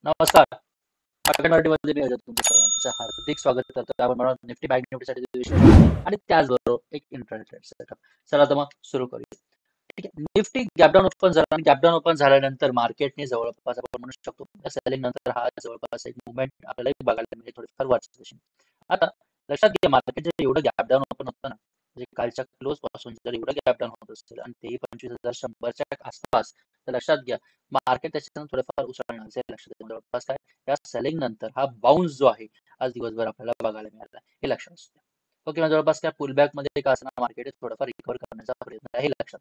नमस्कार. मार्केट मराठीमध्ये मी अजय तुमचं सर्वांचं हार्दिक स्वागत करतो. आपण म्हणून निफ्टी बँक निफ्टीसाठी विश्लेषण आणि त्याचबरोबर एक इंटरनेट सेटअप. चला तर मग सुरू करूया. ठीक आहे. निफ्टी गॅपडाऊन ओपन झाला आणि गॅपडाऊन ओपन झाल्यानंतर मार्केटने जवळपास आपण म्हणू शकतो सेलिंग नंतर हा जवळपास एक मुवमेंट आपल्याला बघायला मिळेल थोडीफार वरची. आता लक्षात घ्या मार्केट जर एवढं गॅपडाऊन ओपन होतं ना म्हणजे कालच्या क्लोज पासून जर एवढं गॅपडाऊन होत असेल आणि तेही 25,100च्या आसपास तर लक्षात घ्या मार्केट त्याच्यानं थोडंफार उसळणार असेल. लक्षात घ्या जवळपास काय या सेलिंग नंतर हा बाउन्स जो आहे आज दिवसभर आपल्याला बघायला मिळाला हे लक्षात असू द्या. ओके म्हणजे जवळपास काय पुलबॅक मध्ये का असणार मार्केट थोडंफार रिकव्हर करण्याचा प्रयत्न आहे हे लक्षात.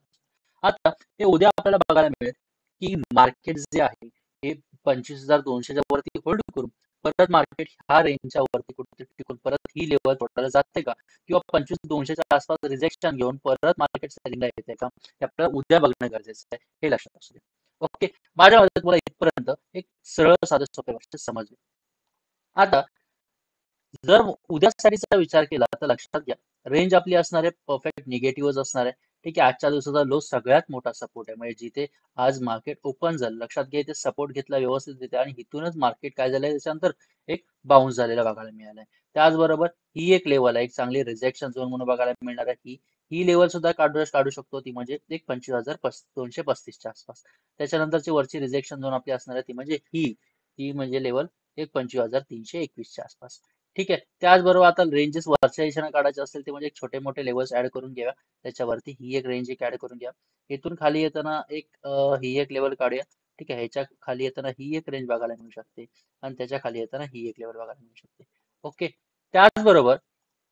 आता हे उद्या आपल्याला बघायला मिळेल की मार्केट जे आहे हे 25,200च्या वरती होल्ड करून परत मार्केट ह्या रेंजच्या वरती कुठेतरी टिकून परत ही लेवल तोडायला जाते का किंवा 25,200च्या आसपास रिजेक्शन घेऊन परत मार्केट सेलिंगला येते का हे आपल्याला उद्या बघणं गरजेचं आहे हे लक्षात असू द्या. ओके माझ्या मते तुम्हाला इथपर्यंत एक सरळ साधं सोपे गोष्ट समजली. आता जर उद्यासाठीचा विचार केला तर लक्षात घ्या रेंज आपली असणार आहे परफेक्ट निगेटिव्हच असणार आहे. ठीक आहे आजच्या दिवसाचा लो सगळ्यात मोठा सपोर्ट आहे म्हणजे जिथे आज मार्केट ओपन झालं लक्षात घ्या इथे सपोर्ट घेतला व्यवस्थित तिथे आणि इथूनच मार्केट काय झालंय त्याच्यानंतर एक बाउन्स झालेला बघायला मिळालाय. त्याचबरोबर ही एक लेवल आहे एक चांगली रिजेक्शन झोन म्हणून बघायला मिळणार आहे ही लेवल सुद्धा काढू शकतो ती म्हणजे एक 25,235च्या आसपास. त्याच्यानंतरची वरची रिजेक्शन झोन आपली असणार आहे ती म्हणजे ती म्हणजे लेवल एक 25,321च्या आसपास. ठीक आहे त्याचबरोबर आता रेंजेस वरच्या दिशेने काढायचे असेल ते म्हणजे छोटे मोठे लेवल्स ऍड करून घ्या त्याच्यावरती ही एक रेंज एक ऍड करून घ्या. इथून खाली येताना ही एक लेवल काढूया. ठीक आहे ह्याच्या खाली येताना ही एक रेंज बघायला मिळू शकते आणि त्याच्या खाली येताना ही एक लेवल बघायला मिळू शकते. ओके त्याचबरोबर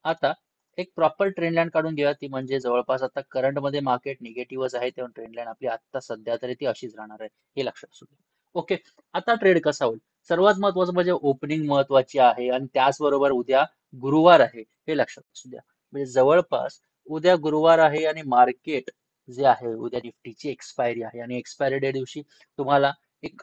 आता एक प्रॉपर ट्रेंड लाईन काढून घ्या ती म्हणजे जवळपास आता करंट मध्ये मार्केट निगेटिव्हच आहे तेव्हा ट्रेंड लाईन आपली आता सध्या तरी ती अशीच राहणार आहे हे लक्षात असू द्या. ओके आता ट्रेड कसा होईल सर्वात महत्वाचं म्हणजे ओपनिंग महत्वाची आहे आणि त्याचबरोबर उद्या गुरुवार आहे हे लक्षात असू द्या. म्हणजे जवळपास उद्या गुरुवार आहे आणि मार्केट जे आहे उद्या निफ्टीची एक्सपायरी आहे आणि एक्सपायरी डे दिवशी तुम्हाला एक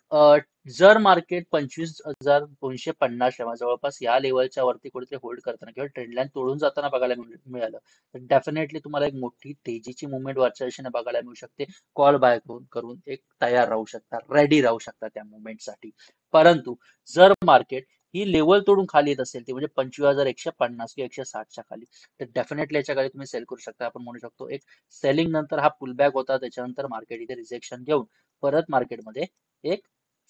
जर मार्केट 25,250 जवळपास या लेवलच्या वरती कुठेतरी होल्ड करताना किंवा ट्रेंड लाईन तोडून जाताना बघायला मिळालं तर डेफिनेटली तुम्हाला एक मोठी तेजीची मुवमेंट वरच्या दिशेने बघायला मिळू शकते. कॉल बाय करून एक तयार राहू शकता रेडी राहू शकता त्या मुवमेंटसाठी. परंतु जर मार्केट ही लेवल तोडून खाली येत असेल ती म्हणजे 25,150 किंवा 160च्या खाली तर डेफिनेटली याच्या खाली तुम्ही सेल करू शकता. आपण म्हणू शकतो एक सेलिंग नंतर हा पुलबॅक होता त्याच्यानंतर मार्केट इथे रिजेक्शन घेऊन परत मार्केटमध्ये एक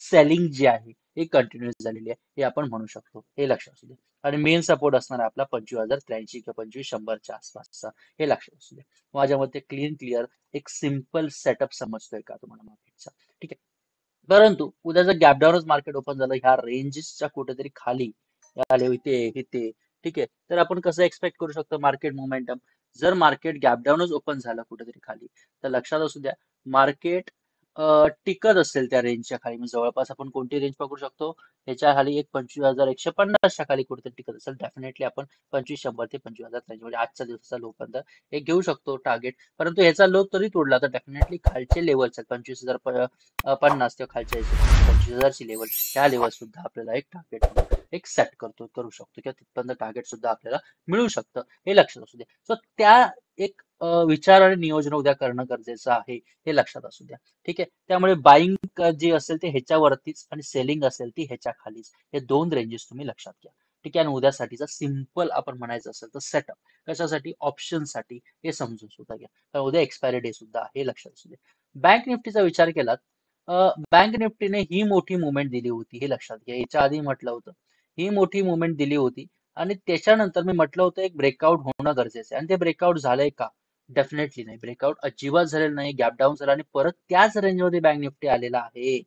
सेलिंग जी आहे ही कंटिन्युअस झालेली आहे हे आपण म्हणू शकतो हे लक्षात असू द्या. आणि मेन सपोर्ट असणार आहे आपला 25,083 किंवा 25,100च्या आसपासचा हे लक्षात असू द्या. माझ्या मते क्लिअर एक सिम्पल सेटअप समजतोय का तुम्हाला मार्केटचा. ठीक आहे परंतु उद्या जर गॅपडाऊनच मार्केट ओपन झालं ह्या रेंजेसच्या कुठेतरी खाली आले इथे ठीक आहे तर आपण कसं एक्सपेक्ट करू शकतो मार्केट मोमेंटम जर मार्केट गॅपडाऊनच ओपन झालं कुठेतरी खाली तर लक्षात असू द्या मार्केट टिकत असेल त्या रेंजच्या खाली म्हणजे जवळपास आपण कोणती रेंज पकडू शकतो त्याच्या खाली एक 25,150च्या खाली कुठेतरी टिकत असेल डेफिनेटली आपण 25,100 ते 25,000 म्हणजे आजच्या दिवसाचा लो पर्यंत एक घेऊ शकतो टार्गेट. परंतु ह्याचा लो तरी तोडला तर डेफिनेटली खालचे लेवल्स आहेत 25,050 किंवा खालच्या 25,000ची लेवल ह्या लेवल सुद्धा आपल्याला एक टार्गेट एक सेट करू शकतो किंवा तिथपर्यंत टार्गेट सुद्धा आपल्याला मिळू शकतं हे लक्षात असू द्या. सो त्या एक विचार आणि नियोजन उद्या करणं गरजेचं आहे हे लक्षात असू द्या. ठीक आहे त्यामुळे बाईंग जी असेल ते ह्याच्यावरतीच आणि सेलिंग असेल ती ह्याच्या खालीच हे दोन रेंजेस तुम्ही लक्षात घ्या. ठीक आहे आणि उद्यासाठीचा सिम्पल आपण म्हणायचं असेल तर सेटअप कशासाठी ऑप्शनसाठी हे समजून सुद्धा घ्या कारण उद्या एक्सपायरी डे सुद्धा हे लक्षात असू द्या. बँक निफ्टीचा विचार केला बँक निफ्टीने ही मोठी मुवमेंट दिली होती हे लक्षात घ्या. याच्या आधी म्हटलं होतं ही मोठी मुवमेंट दिली होती आणि त्याच्यानंतर मी म्हटलं होतं एक ब्रेकआउट होणं गरजेचं आहे आणि ते ब्रेकआउट झालंय का डेफिनेटली नाही ब्रेकआउट अजिबात झालेलं नाही गॅप डाऊन झाला आणि परत त्याच रेंजमध्ये बँक निफ्टी आलेला आहे.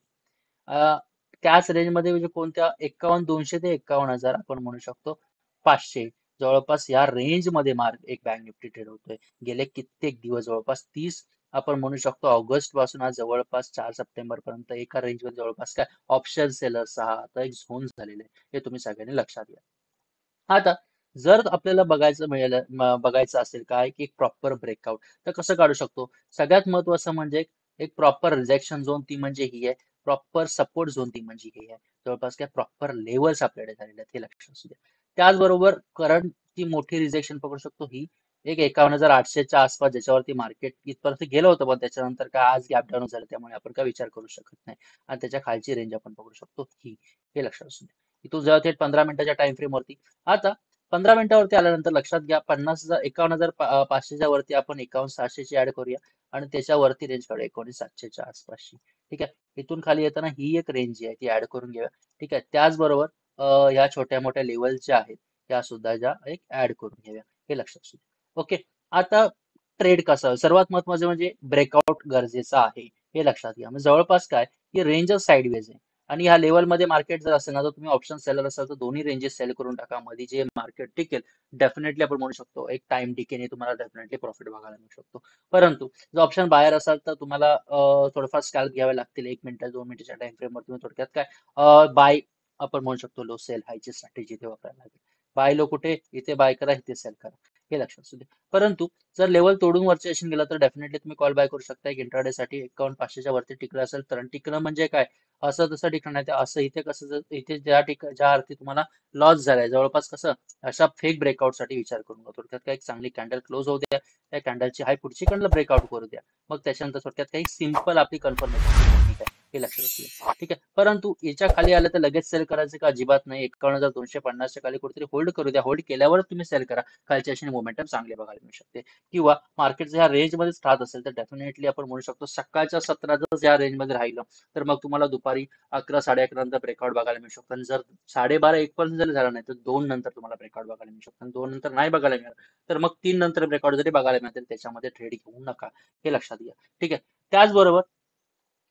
त्याच रेंजमध्ये म्हणजे कोणत्या 51,200 ते 51,000 आपण म्हणू शकतो 500 जवळपास या रेंजमध्ये मार्क एक बँक निफ्टी ट्रेड होतोय गेले कित्येक दिवस जवळपास 30 आपण म्हणू शकतो ऑगस्ट पासून आज जवळपास 4 सप्टेंबर पर्यंत एका रेंजमध्ये जवळपास काय ऑप्शन सेलर्स आता एक झोन झालेले आहे हे तुम्ही सगळ्यांनी लक्षात घ्या. आता जर आपल्याला बघायचं असेल काय की एक प्रॉपर ब्रेकआउट तर कसं काढू शकतो सगळ्यात महत्वाचं म्हणजे एक प्रॉपर रिजेक्शन झोन ती म्हणजे ही आहे प्रॉपर सपोर्ट झोन ती म्हणजे ही आहे जवळपास काय प्रॉपर लेवल्स आपल्याकडे झालेले आहेत हे लक्षात असू द्या. त्याचबरोबर करंट ती मोठी रिजेक्शन पकडू शकतो ही एक 51,800च्या आसपास ज्याच्यावरती मार्केट इथपर्यंत गेलं होतं, पण त्याच्यानंतर काय आज गॅप डाऊन झालं, त्यामुळे आपण काय विचार करू शकत नाही. आणि त्याच्या खालची रेंज आपण बघू शकतो ही, हे लक्षात असू द्या. इथून जेव्हा थेट 15 मिनिटाच्या टाइम फ्रेम वरती, आता 15 मिनिटावरती आल्यानंतर लक्षात घ्या 51,500च्या वरती आपण 51,600ची ऍड करूया आणि त्याच्यावरती रेंज काढूया 19,700च्या आसपासची. ठीक आहे, इथून खाली येताना ही एक रेंज जी आहे ती ऍड करून घेऊया. ठीक आहे, त्याचबरोबर ह्या छोट्या मोठ्या लेवल ज्या आहेत त्या सुद्धा ज्या एक ऍड करून घेऊया, हे लक्षात असू द्या. ओके, आता ट्रेड कसा, सर्वात महत्वाचं म्हणजे ब्रेकआउट गरजेचं आहे, हे लक्षात घ्या. म्हणजे जवळपास काय की रेंजच साईडवेज आहे आणि ह्या लेवलमध्ये मार्केट जर असेल ना, तर तुम्ही ऑप्शन सेलर असाल तर दोन्ही रेंजेस सेल करून टाका. मध्ये जे मार्केट टिकेल डेफिनेटली आपण म्हणू शकतो एक टाइम डिकेने तुम्हाला डेफिनेटली प्रॉफिट बघायला मिळू शकतो. परंतु जर ऑप्शन बाहेर असाल तर तुम्हाला थोडंफार स्कॅल्प घ्यावे लागतील. 1 मिनिट 2 मिनिटाच्या टाइम फ्रेमवर तुम्ही थोडक्यात काय बाय आपण म्हणू शकतो लो सेल हायची स्ट्रॅटेजी इथे वापरायला लागेल. बाय लो कुठे, इथे बाय करा, इथे सेल करा, हे लक्षात असू दे. परंतु जर लेवल तोडून वरच्या दिशेने गेला तर डेफिनेटली तुम्ही कॉल बाय करू शकता. एक इंट्राडे साठी 51,500च्या वरती टिकलं असेल तर, टिकणं म्हणजे काय असं तसं टिकणं नाही, असं इथे कसं इथे ज्या अर्थी तुम्हाला लॉस झालाय जवळपास कसं अशा फेक ब्रेकआउट साठी विचार करून बघा. थोडक्यात काय एक चांगली कॅन्डल क्लोज होऊ द्या, त्या कॅन्डलची हाय पुढची कॅन्डल ब्रेकआउट करू द्या, मग त्याच्यानंतर थोडक्यात काही सिंपल आपली कन्फर्मेशन टेक्निक आहे, हे लक्षात असू द्या. ठीक आहे, परंतु याच्या खाली आलं तर लगेच सेल करायचं का, अजिबात नाही. 51,250च्या खाली कुठेतरी होल्ड करू द्या, होल्ड केल्यावर तुम्ही सेल करा. खालच्या अशी मोमेंटम चांगले बघायला मिळू शकते. किंवा मार्केट जर ह्या रेंज मध्येच राहत असेल तर डेफिनेटली आपण म्हणू शकतो सकाळच्या सत्रातच या रेंज मध्ये राहिलं तर मग तुम्हाला दुपारी 11 साडे 11 नंतर ब्रेकआउट बघायला मिळू शकतो. आणि जर 12:30 1 पर्यंत जरी झालं नाही तर 2 नंतर तुम्हाला ब्रेकआउट बघायला मिळू शकतो. आणि 2 नंतर नाही बघायला मिळालं तर मग 3 नंतर ब्रेकआउट जरी बघायला मिळालं त्याच्यामध्ये ट्रेड घेऊ नका, हे लक्षात घ्या. ठीक आहे, त्याचबरोबर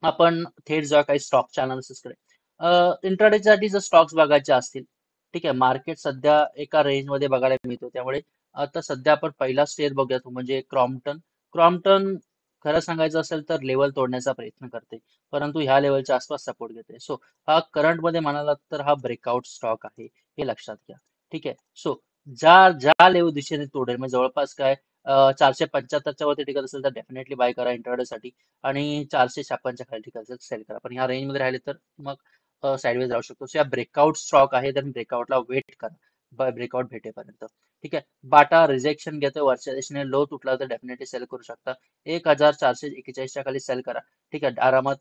आपण थेट जेव्हा काही स्टॉकच्या अनालिसिसकडे इंट्राडेसाठी जर स्टॉक्स बघायचे असतील, ठीक आहे, मार्केट सध्या एका रेंज मध्ये बघायला मिळतो. त्यामुळे आता सध्या आपण पहिला शेअर बघूया तो म्हणजे क्रॉम्प्टन. क्रॉम्प्टन खरं सांगायचं असेल तर लेवल तोडण्याचा प्रयत्न करते, परंतु ह्या लेवलच्या आसपास सपोर्ट घेते. सो हा करंट मध्ये म्हणाला तर हा ब्रेकआउट स्टॉक आहे, हे लक्षात घ्या. ठीक आहे, सो ज्या ज्या लेवल दिशेने तोडेल म्हणजे जवळपास काय 475च्या वरती टिकत असेल तर डेफिनेटली बाय करा इंट्राडे साठी. आणि 456च्या खाली टिकत असेल सेल करा. पण ह्या रेंज मध्ये राहिले तर मग साईडवेज राहू शकतो. सो या ब्रेकआउट स्टॉक आहे तर ब्रेकआउटला वेट करा ब्रेकआउट भेटेपर्यंत. ठीक आहे, बाटा रिजेक्शन घेतो वरच्या दिशेने लो तुटला तर डेफिनेटली सेल करू शकता. 1,441च्या खाली सेल करा. ठीक आहे, आरामात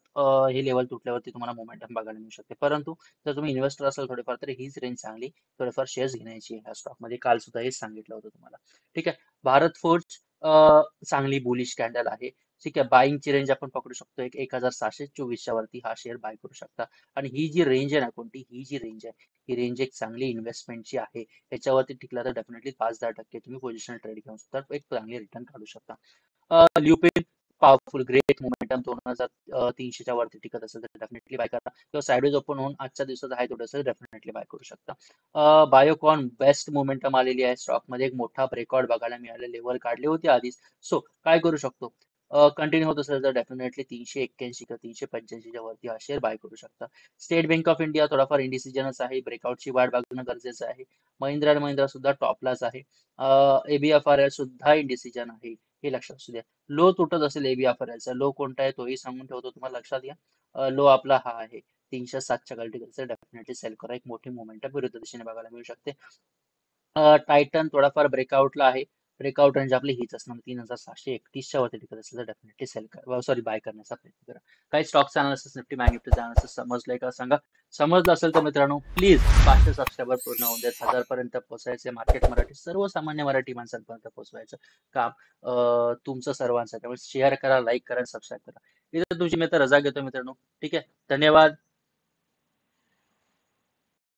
ही लेवल तुटल्यावरती तुम्हाला मोमेंटम बघायला मिळू शकते. परंतु जर तुम्ही इन्व्हेस्टर असाल थोडेफार तर हीच रेंज चांगली थोडेफार शेअर्स घेण्याची ह्या स्टॉक मध्ये. काल सुद्धा हेच सांगितलं होतं तुम्हाला. ठीक आहे, भारत फोर्ज चांगली बुलिश कॅन्डल आहे. ठीक आहे, बाईंगची रेंज आपण पकडू शकतो 1,624च्या वरती हा शेअर बाय करू शकता. आणि ही जी रेंज आहे ना कोणती, ही जी रेंज आहे ही रेंज एक चांगली इन्व्हेस्टमेंटची आहे. याच्यावरती टिकला तर डेफिनेटली 5-10% तुम्ही पोझिशन ट्रेड घेऊन सुद्धा एक चांगली रिटर्न काढू शकता. ल्युपिन पॉवरफुल ग्रेट मोमेंटम 2,300च्या वरती टिकत असेल तर डेफिनेटली बाय करा. किंवा साइडवेज ओपन होऊन आजच्या दिवसात आहे थोडं असेल डेफिनेटली बाय करू शकता. बायोकॉन बेस्ट मोमेंटम आलेली आहे स्टॉक मध्ये, एक मोठा ब्रेकआउट बघायला मिळाले, लेवल काढले होते आधीच. सो काय करू शकतो, कंटिन्यू होत असेल तर डेफिनेटली 381 किंवा 385च्या वरती हा शेअर बाय करू शकता. स्टेट बँक ऑफ इंडिया थोडाफार इंडिसिजनच आहे, ब्रेकआउटची वाट बघणं गरजेचं आहे. महिंद्रा अँड महिंद्रा सुद्धा टॉपलाच आहे. एबीएफआरएल सुद्धा इंडिसिजन आहे, हे लक्षात असू द्या. लो तुटत असेल एबीएफआरएलचा, लो कोणता आहे तोही सांगून ठेवतो तुम्हाला लक्षात घ्या. लो आपला हा आहे 307च्या खाली डेफिनेटली सेल करा. एक मोठी मोमेंटम विरुद्ध दिशेने बघायला मिळू शकते. टायटन थोडाफार ब्रेकआउटला आहे. ब्रेकआउट रेंज आपली हीच असणार 3,731च्या वरती टिकत असेल तर डेफिनेटली सेल करा, सॉरी बाय करण्याचा प्रयत्न करा. काही stocks analysis Nifty bank Nifty analysis समजलंय का सांगा. समजलं असेल तर मित्रांनो प्लीज 500 सबस्क्रायबर पूर्ण होऊन देत. 1000 पर्यंत पोहोचायचे. मार्केट मराठी सर्वसामान्य मराठी माणसांपर्यंत पोहोचवायचं काम तुमचं सर्वांसाठी. त्यामुळे शेअर करा, लाईक करा, सबस्क्राईब करा. इथे तुमची मी आता रजा घेतो मित्रांनो. ठीक आहे, धन्यवाद.